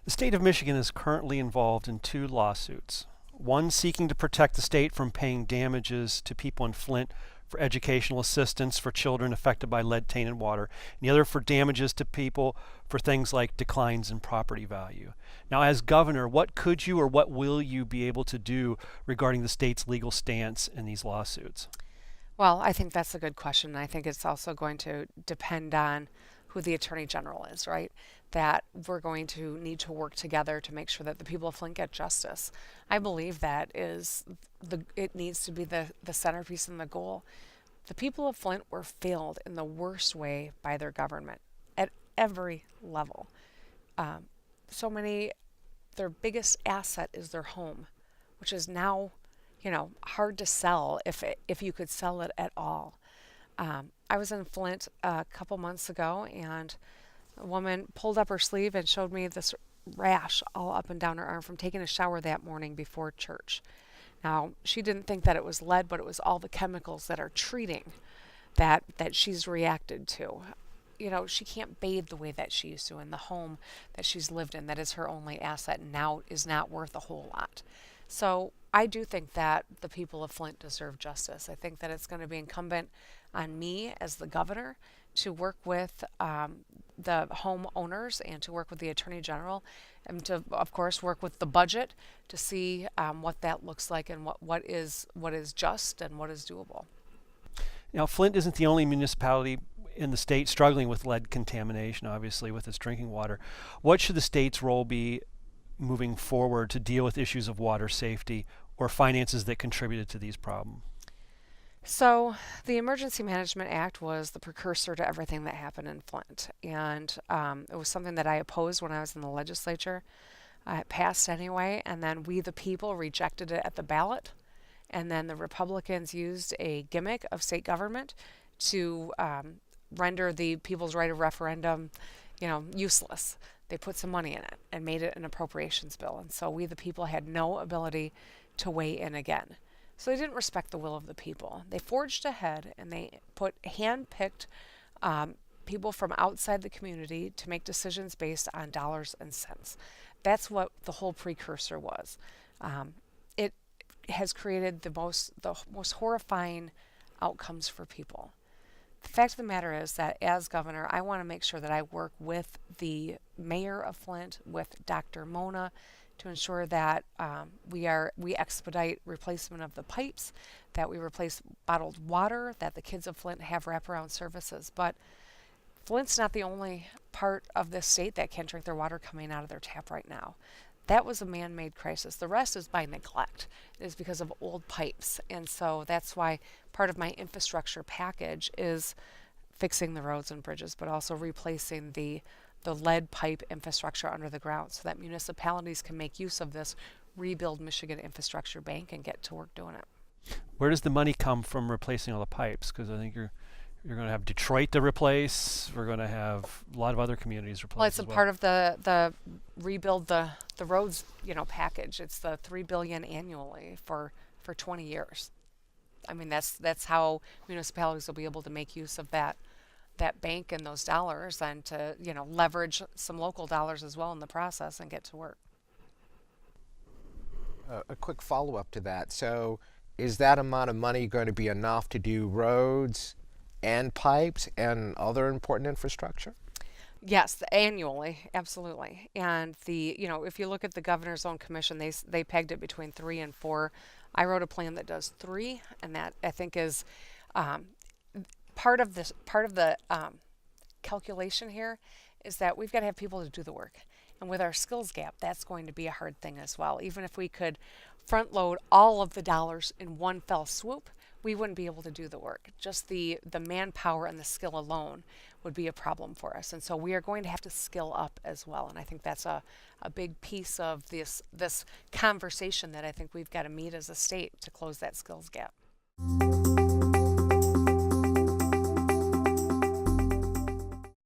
The state of Michigan is currently involved in two lawsuits. One seeking to protect the state from paying damages to people in Flint for educational assistance for children affected by lead tainted water, and the other for damages to people for things like declines in property value. Now, as governor, what could you or what will you be able to do regarding the state's legal stance in these lawsuits? Well, I think that's a good question. I think it's also going to depend on who the Attorney General is, right? That we're going to need to work together to make sure that the people of Flint get justice. I believe that is it needs to be the centerpiece and the goal. The people of Flint were failed in the worst way by their government at every level. Um, so many, their biggest asset is their home, which is now, hard to sell if you could sell it at all. I was in Flint a couple months ago, and a woman pulled up her sleeve and showed me this rash all up and down her arm from taking a shower that morning before church. Now, she didn't think that it was lead, but it was all the chemicals that are treating that she's reacted to. She can't bathe the way that she used to in the home that she's lived in, that is her only asset, and now is not worth a whole lot. So I do think that the people of Flint deserve justice. I think that it's going to be incumbent on me as the governor to work with the homeowners and to work with the Attorney General and to, of course, work with the budget to see what that looks like and what is just and what is doable. Now, Flint isn't the only municipality in the state struggling with lead contamination, obviously, with its drinking water. What should the state's role be moving forward to deal with issues of water safety or finances that contributed to these problems? So, the Emergency Management Act was the precursor to everything that happened in Flint. And it was something that I opposed when I was in the legislature. It passed anyway, and then we, the people, rejected it at the ballot. And then the Republicans used a gimmick of state government to render the people's right of referendum, useless. They put some money in it and made it an appropriations bill. And so we, the people, had no ability to weigh in again. So they didn't respect the will of the people. They forged ahead and they put hand-picked people from outside the community to make decisions based on dollars and cents. That's what the whole precursor was. It has created the most horrifying outcomes for people. The fact of the matter is that as governor, I want to make sure that I work with the mayor of Flint, with Dr. Mona, to ensure that we expedite replacement of the pipes, that we replace bottled water, that the kids of Flint have wraparound services. But Flint's not the only part of this state that can't drink their water coming out of their tap right now. That was a man-made crisis. The rest is by neglect. It is because of old pipes. And so that's why part of my infrastructure package is fixing the roads and bridges, but also replacing the lead pipe infrastructure under the ground so that municipalities can make use of this Rebuild Michigan Infrastructure Bank and get to work doing it. Where does the money come from replacing all the pipes? Because I think you're going to have Detroit to replace. We're going to have a lot of other communities replace. Well, it's a part of the rebuild the roads package. It's the $3 billion annually for 20 years. I mean that's how municipalities will be able to make use of that bank and those dollars, and to leverage some local dollars as well in the process and get to work. A quick follow-up to that. So is that amount of money going to be enough to do roads and pipes and other important infrastructure? Yes, annually, absolutely. And if you look at the governor's own commission, they pegged it between 3 and 4. I wrote a plan that does 3, and that I think is part of the calculation here is that we've got to have people to do the work. And with our skills gap, that's going to be a hard thing as well. Even if we could front load all of the dollars in one fell swoop, we wouldn't be able to do the work. Just the manpower and the skill alone would be a problem for us. And so we are going to have to skill up as well. And I think that's a big piece of this conversation that I think we've got to meet as a state to close that skills gap.